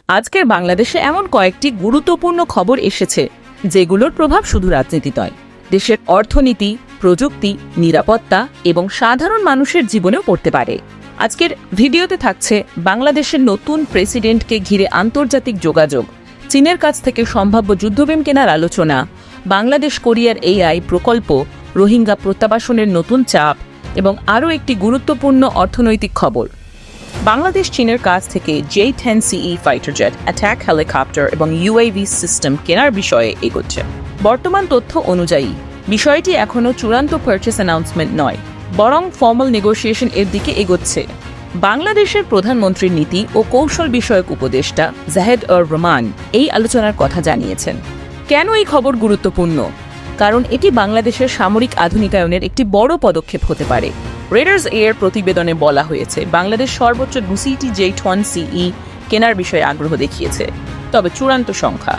আজকের বাংলাদেশে এমন কয়েকটি গুরুত্বপূর্ণ খবর এসেছে যেগুলোর প্রভাব শুধু রাজনীতি নয়, দেশের অর্থনীতি, প্রযুক্তি, নিরাপত্তা এবং সাধারণ মানুষের জীবনেও পড়তে পারে। আজকের ভিডিওতে থাকছে বাংলাদেশের নতুন প্রেসিডেন্টকে ঘিরে আন্তর্জাতিক যোগাযোগ, চীনের কাছ থেকে সম্ভাব্য যুদ্ধবিমান কেনার আলোচনা, বাংলাদেশ কোরিয়ার এআই প্রকল্প, রোহিঙ্গা প্রত্যাবাসনের নতুন চাপ এবং আরও একটি গুরুত্বপূর্ণ অর্থনৈতিক খবর। বাংলাদেশ চীনের কাছ থেকে J-10CE fighter jet, attack helicopter এবং UAV সিস্টেম কেনার বিষয়ে এগোচ্ছে। বর্তমান তথ্য অনুযায়ী বিষয়টি এখনও চূড়ান্ত পারচেস অ্যানাউন্সমেন্ট নয়, বরং ফর্মাল নেগোসিয়েশন এর দিকে এগোচ্ছে। বাংলাদেশের প্রধানমন্ত্রীর নীতি ও কৌশল বিষয়ক উপদেষ্টা জাহেদ রহমান এই আলোচনার কথা জানিয়েছেন। কেন এই খবর গুরুত্বপূর্ণ? কারণ এটি বাংলাদেশের সামরিক আধুনিকায়নের একটি বড় পদক্ষেপ হতে পারে। রেডার্স এর প্রতিবেদনে বলা হয়েছে বাংলাদেশ সর্বোচ্চ 2টি J-10CE কেনার বিষয়ে আগ্রহ দেখিয়েছে, তবে চূড়ান্ত সংখ্যা